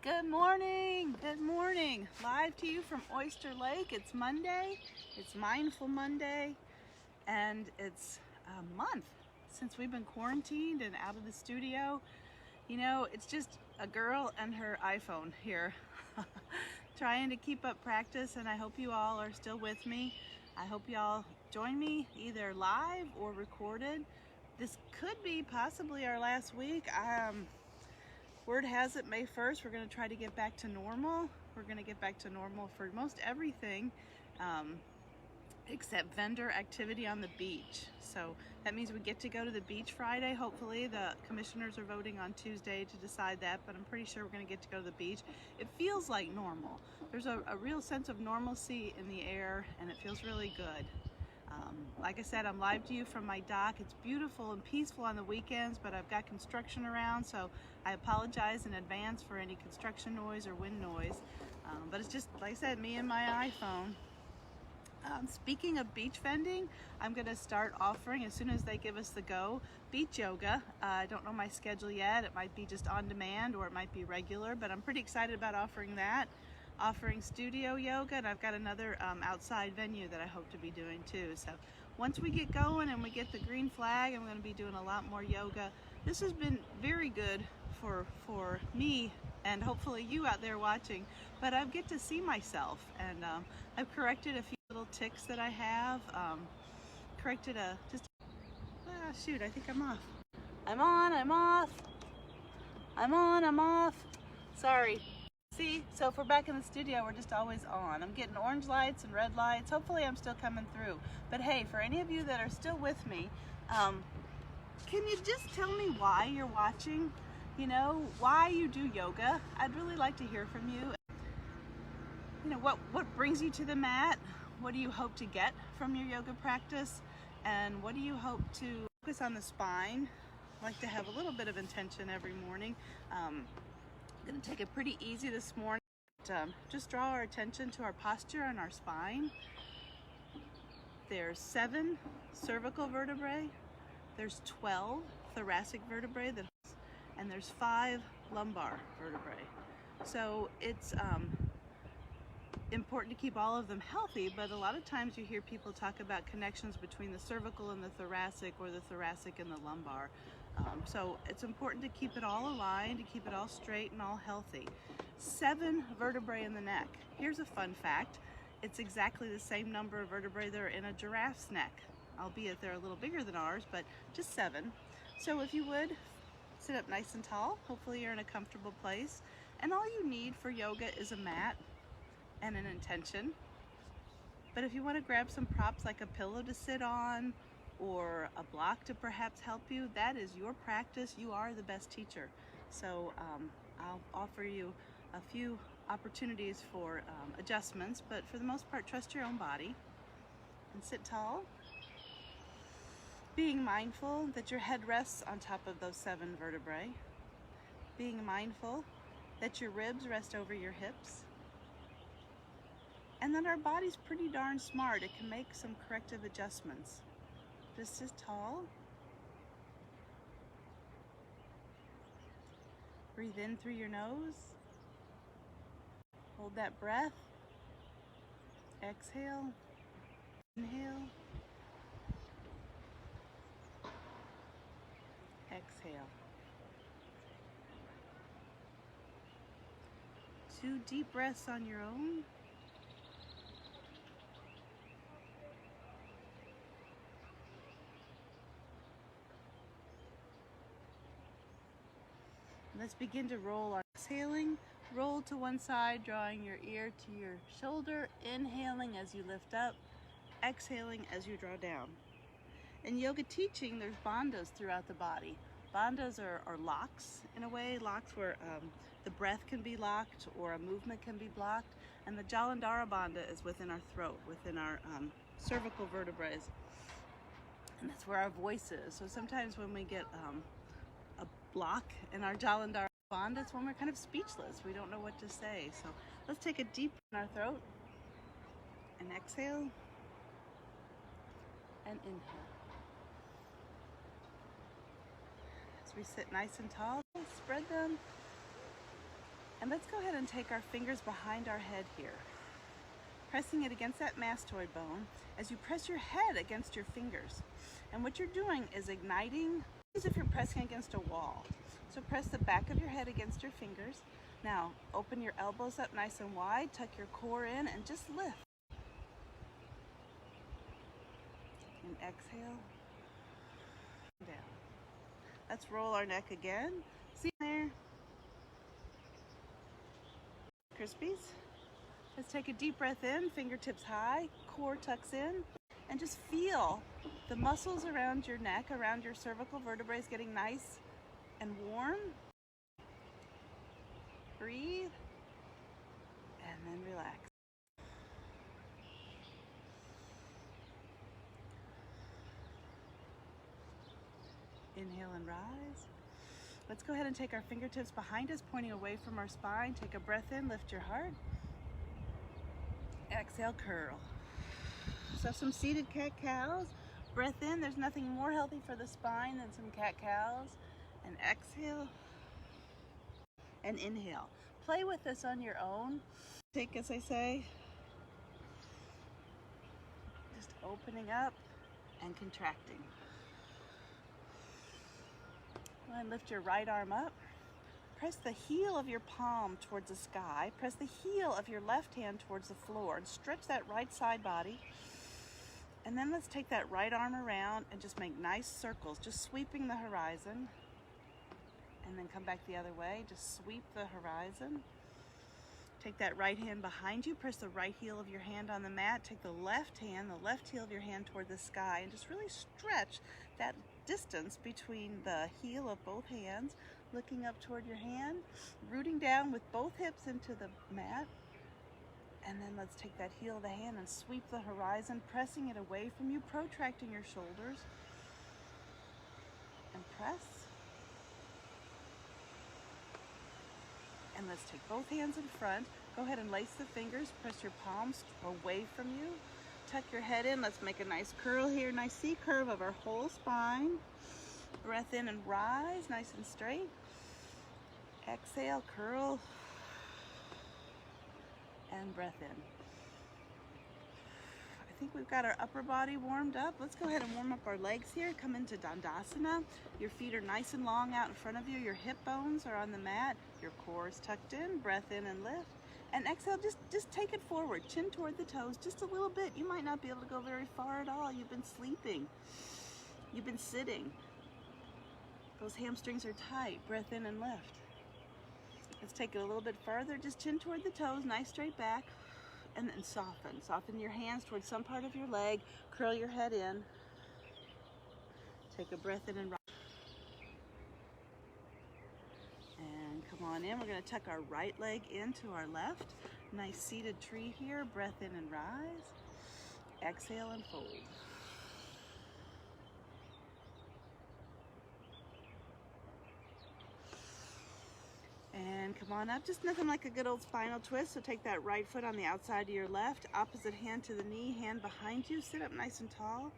Good morning, good morning. Live to you from Oyster Lake. It's Monday, it's Mindful Monday, and it's a month since we've been quarantined and out of the studio. You know, it's just a girl and her iPhone here trying to keep up practice, and I hope you all are still with me. I hope you all join me either live or recorded. This could be possibly our last week. Word has it May 1st, we're going to try to get back to normal. We're going to get back to normal for most everything except vendor activity on the beach. So that means we get to go to the beach Friday. Hopefully the commissioners are voting on Tuesday to decide that, but I'm pretty sure we're going to get to go to the beach. It feels like normal. There's a real sense of normalcy in the air, and it feels really good. Like I said, I'm live to you from my dock. It's beautiful and peaceful on the weekends, but I've got construction around, so I apologize in advance for any construction noise or wind noise. But it's just, like I said, me and my iPhone. Speaking of beach vending, I'm going to start offering, as soon as they give us the go, beach yoga. I don't know my schedule yet. It might be just on demand or it might be regular, but I'm pretty excited about offering that. Offering studio yoga, and I've got another outside venue that I hope to be doing too. So once we get going and we get the green flag, I'm going to be doing a lot more yoga. This has been very good for me and hopefully you out there watching, but I get to see myself, and I've corrected a few little tics that I have. Corrected shoot, I think I'm off. I'm on, I'm off. I'm on, I'm off. Sorry. See, so if we're back in the studio, we're just always on. I'm getting orange lights and red lights. Hopefully I'm still coming through. But hey, for any of you that are still with me, can you just tell me why you're watching? You know, why you do yoga? I'd really like to hear from you. You know, what brings you to the mat? What do you hope to get from your yoga practice? And what do you hope to focus on the spine? I like to have a little bit of intention every morning. I'm going to take it pretty easy this morning. Just draw our attention to our posture and our spine. There's 7 cervical vertebrae. There's 12 thoracic vertebrae, and there's 5 lumbar vertebrae. So it's important to keep all of them healthy, but a lot of times you hear people talk about connections between the cervical and the thoracic, or the thoracic and the lumbar. So it's important to keep it all aligned, to keep it all straight and all healthy. 7 vertebrae in the neck. Here's a fun fact. It's exactly the same number of vertebrae that are in a giraffe's neck, albeit they're a little bigger than ours, but just 7. So if you would, sit up nice and tall. Hopefully you're in a comfortable place. And all you need for yoga is a mat and an intention. But if you want to grab some props like a pillow to sit on, or a block to perhaps help you, that is your practice. You are the best teacher. So I'll offer you a few opportunities for adjustments, but for the most part, trust your own body and sit tall, being mindful that your head rests on top of those 7 vertebrae, being mindful that your ribs rest over your hips, and that our body's pretty darn smart. It can make some corrective adjustments. Just as tall. Breathe in through your nose. Hold that breath. Exhale. Inhale. Exhale. 2 deep breaths on your own. Let's begin to roll. Exhaling, roll to one side, drawing your ear to your shoulder, inhaling as you lift up, exhaling as you draw down. In yoga teaching, there's bandhas throughout the body. Bandhas are locks, in a way, locks where the breath can be locked or a movement can be blocked. And the Jalandhara bandha is within our throat, within our cervical vertebrae. And that's where our voice is. So sometimes when we get a block in our Jalandhara bandha, it's when we're kind of speechless. We don't know what to say. So let's take a deep breath in our throat and exhale and inhale. As we sit nice and tall, spread them And let's go ahead and take our fingers behind our head here, pressing it against that mastoid bone as you press your head against your fingers. And what you're doing is igniting as if you're pressing against a wall. So press the back of your head against your fingers. Now open your elbows up nice and wide, tuck your core in, and just lift. And exhale, down. Let's roll our neck again. See there? Crispies. Let's take a deep breath in, fingertips high, core tucks in, and just feel the muscles around your neck, around your cervical vertebrae is getting nice and warm. Breathe, and then relax. Inhale and rise. Let's go ahead and take our fingertips behind us, pointing away from our spine. Take a breath in, lift your heart. Exhale, curl. So some seated cat-cows. Breath in, there's nothing more healthy for the spine than some cat-cows. And exhale. And inhale. Play with this on your own. Take, as I say, just opening up and contracting. Go ahead and lift your right arm up. Press the heel of your palm towards the sky. Press the heel of your left hand towards the floor and stretch that right side body. And then let's take that right arm around and just make nice circles, just sweeping the horizon. And then come back the other way, just sweep the horizon. Take that right hand behind you, press the right heel of your hand on the mat, take the left heel of your hand toward the sky, and just really stretch that distance between the heel of both hands, looking up toward your hand, rooting down with both hips into the mat. And then let's take that heel of the hand and sweep the horizon, pressing it away from you, protracting your shoulders. And press. And let's take both hands in front. Go ahead and lace the fingers, press your palms away from you. Tuck your head in. Let's make a nice curl here, nice C curve of our whole spine. Breath in and rise, nice and straight. Exhale, curl. And breath in. I think we've got our upper body warmed up. Let's go ahead and warm up our legs here. Come into Dandasana. Your feet are nice and long out in front of you. Your hip bones are on the mat. Your core is tucked in. Breath in and lift. And exhale, just take it forward. Chin toward the toes just a little bit. You might not be able to go very far at all. You've been sleeping. You've been sitting. Those hamstrings are tight. Breath in and lift. Let's take it a little bit further. Just chin toward the toes, nice straight back. And then soften. Soften your hands towards some part of your leg. Curl your head in. Take a breath in and rise. And come on in. We're going to tuck our right leg into our left. Nice seated tree here. Breath in and rise. Exhale and fold. And come on up, just nothing like a good old spinal twist. So take that right foot on the outside of your left, opposite hand to the knee, hand behind you, sit up nice and tall.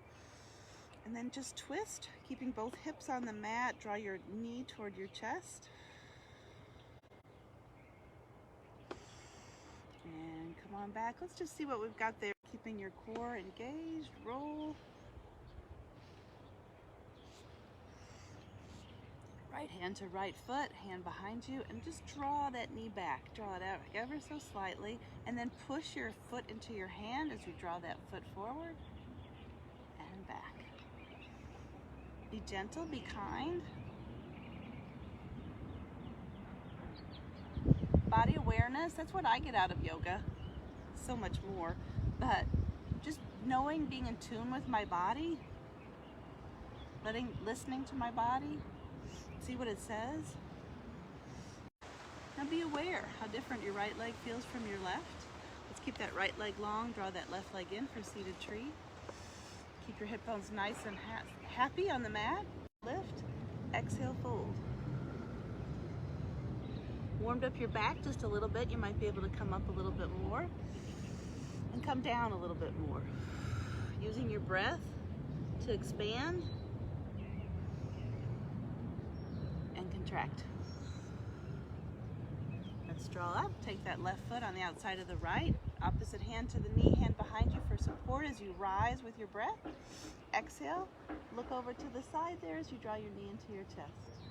And then just twist, keeping both hips on the mat, draw your knee toward your chest. And come on back, let's just see what we've got there. Keeping your core engaged, roll. Right hand to right foot, hand behind you, and just draw that knee back. Draw it out ever so slightly, and then push your foot into your hand as you draw that foot forward and back. Be gentle, be kind. Body awareness, that's what I get out of yoga. So much more. But just knowing, being in tune with my body, listening to my body. See what it says. Now be aware how different your right leg feels from your left. Let's keep that right leg long, draw that left leg in for seated tree. Keep your hip bones nice and happy on the mat. Lift, exhale, fold. Warmed up your back just a little bit. You might be able to come up a little bit more and come down a little bit more. Using your breath to expand and contract. Let's draw up. Take that left foot on the outside of the right. Opposite hand to the knee, hand behind you for support as you rise with your breath. Exhale. Look over to the side there as you draw your knee into your chest.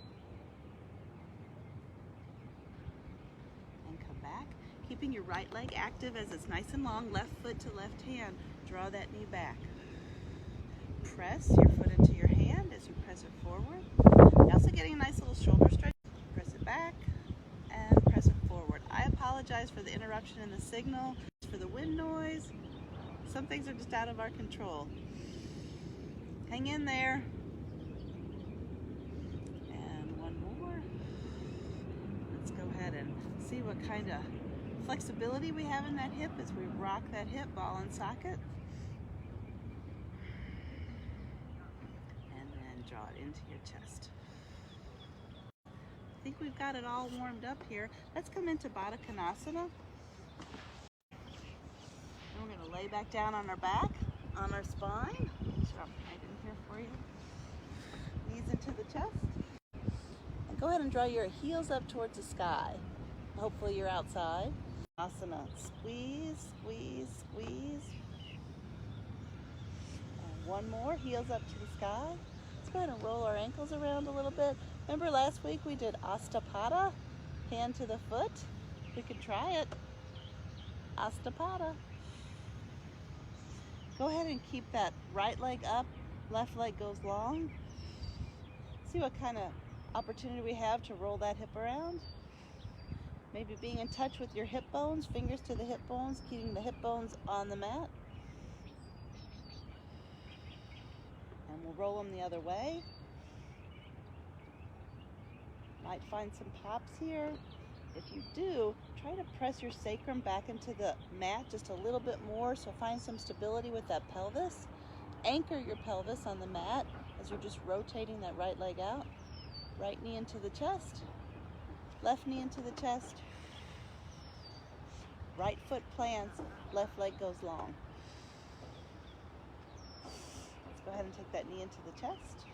And come back. Keeping your right leg active as it's nice and long. Left foot to left hand. Draw that knee back. Press your foot into your hand as you press it forward. You're also getting a nice little shoulder stretch. Press it back and press it forward. I apologize for the interruption in the signal, for the wind noise. Some things are just out of our control. Hang in there. And one more. Let's go ahead and see what kind of flexibility we have in that hip as we rock that hip ball and socket. And then draw it into your chest. I think we've got it all warmed up here. Let's come into Baddha Konasana. And we're going to lay back down on our back, on our spine. Drop right in here for you. Knees into the chest. And go ahead and draw your heels up towards the sky. Hopefully you're outside. Asana. Squeeze, squeeze, squeeze. And one more. Heels up to the sky. Let's go ahead and roll our ankles around a little bit. Remember last week we did Astapada? Hand to the foot. We could try it. Astapada. Go ahead and keep that right leg up, left leg goes long. See what kind of opportunity we have to roll that hip around. Maybe being in touch with your hip bones, fingers to the hip bones, keeping the hip bones on the mat. And we'll roll them the other way. Might find some pops here. If you do, try to press your sacrum back into the mat just a little bit more, so find some stability with that pelvis. Anchor your pelvis on the mat as you're just rotating that right leg out. Right knee into the chest, left knee into the chest. Right foot plants, left leg goes long. Let's go ahead and take that knee into the chest.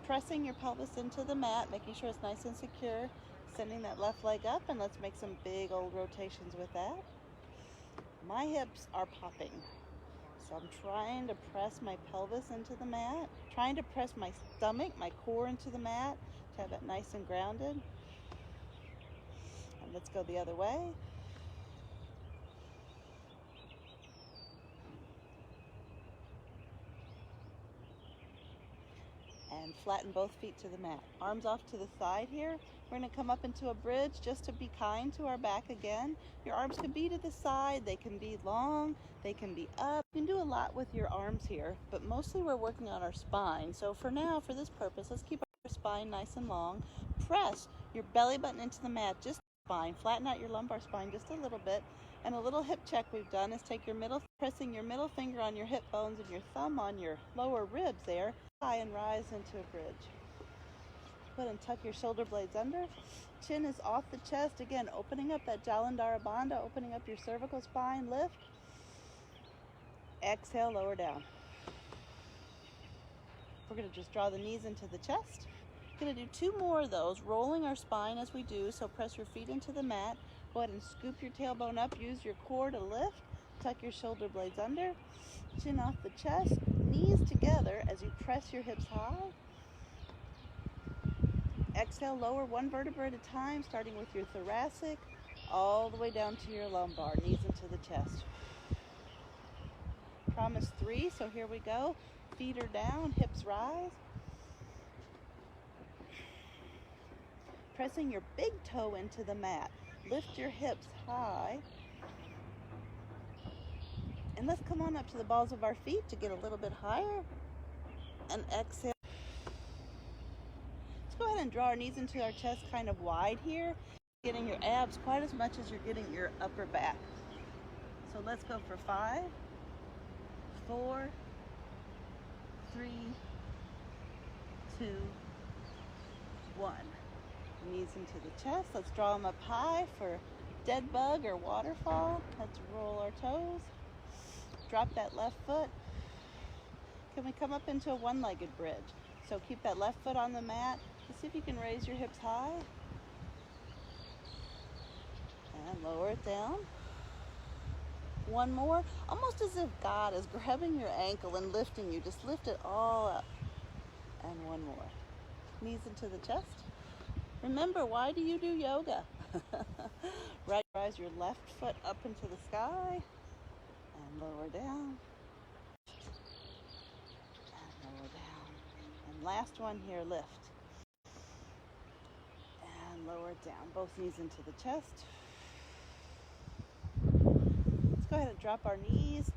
Pressing your pelvis into the mat, making sure it's nice and secure. Sending that left leg up, and let's make some big old rotations with that. My hips are popping, so I'm trying to press my pelvis into the mat, trying to press my stomach, my core into the mat to have it nice and grounded. And let's go the other way. And flatten both feet to the mat. Arms off to the side here. We're going to come up into a bridge just to be kind to our back again. Your arms can be to the side, they can be long, they can be up. You can do a lot with your arms here, but mostly we're working on our spine. So for now, for this purpose, let's keep our spine nice and long. Press your belly button into the mat, just spine. Flatten out your lumbar spine just a little bit. And a little hip check we've done is take your pressing your middle finger on your hip bones and your thumb on your lower ribs there, high and rise into a bridge. Go ahead and tuck your shoulder blades under. Chin is off the chest. Again, opening up that Jalandhara Bandha, opening up your cervical spine, lift. Exhale, lower down. We're going to just draw the knees into the chest. We're going to do 2 more of those, rolling our spine as we do, so press your feet into the mat. Go ahead and scoop your tailbone up, use your core to lift, tuck your shoulder blades under, chin off the chest, knees together as you press your hips high. Exhale, lower 1 vertebra at a time, starting with your thoracic, all the way down to your lumbar, knees into the chest. Promise 3, so here we go. Feet are down, hips rise. Pressing your big toe into the mat. Lift your hips high. And let's come on up to the balls of our feet to get a little bit higher. And exhale. Let's go ahead and draw our knees into our chest kind of wide here. Getting your abs quite as much as you're getting your upper back. So let's go for 5, 4, 3, 2, 1. Knees into the chest. Let's draw them up high for dead bug or waterfall. Let's roll our toes. Drop that left foot. Can we come up into a one-legged bridge? So keep that left foot on the mat. Let's see if you can raise your hips high. And lower it down. One more, almost as if God is grabbing your ankle and lifting you. Just lift it all up. And one more. Knees into the chest. Remember, why do you do yoga? Right, rise your left foot up into the sky and lower down. And lower down. And last one here, lift. And lower it down. Both knees into the chest. Let's go ahead and drop our knees.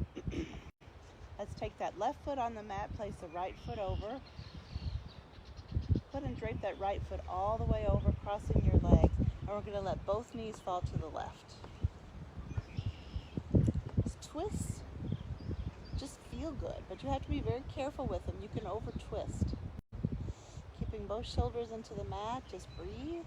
Let's take that left foot on the mat, place the right foot over. Go ahead and drape that right foot all the way over, crossing your legs. And we're going to let both knees fall to the left. Twists just feel good, but you have to be very careful with them. You can over twist. Keeping both shoulders into the mat, just breathe.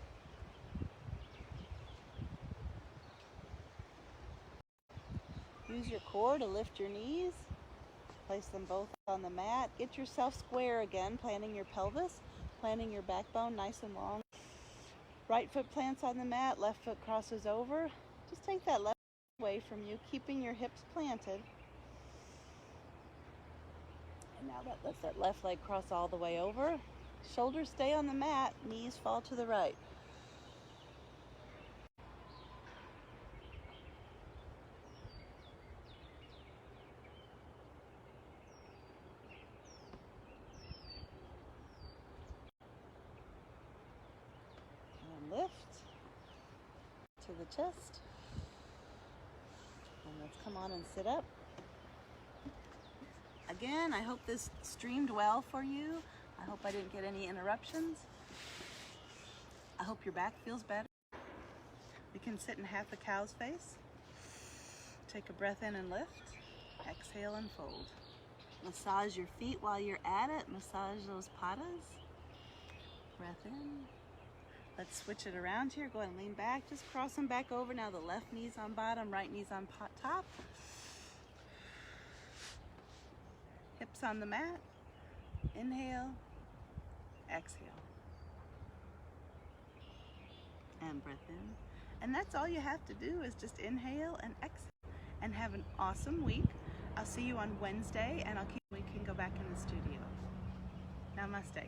Use your core to lift your knees. Place them both on the mat. Get yourself square again, planting your pelvis, planting your backbone nice and long. Right foot plants on the mat, left foot crosses over. Just take that left foot away from you, keeping your hips planted. And now let that left leg cross all the way over. Shoulders stay on the mat, knees fall to the right. And lift to the chest. And let's come on and sit up. Again, I hope this streamed well for you. I hope I didn't get any interruptions. I hope your back feels better. We can sit in half a cow's face. Take a breath in and lift. Exhale and fold. Massage your feet while you're at it. Massage those patas. Breath in. Let's switch it around here. Go ahead and lean back. Just cross them back over. Now the left knee's on bottom, right knee's on top. Hips on the mat. Inhale. Exhale. And breath in. And that's all you have to do is just inhale and exhale. And have an awesome week. I'll see you on Wednesday, and we can go back in the studio. Namaste.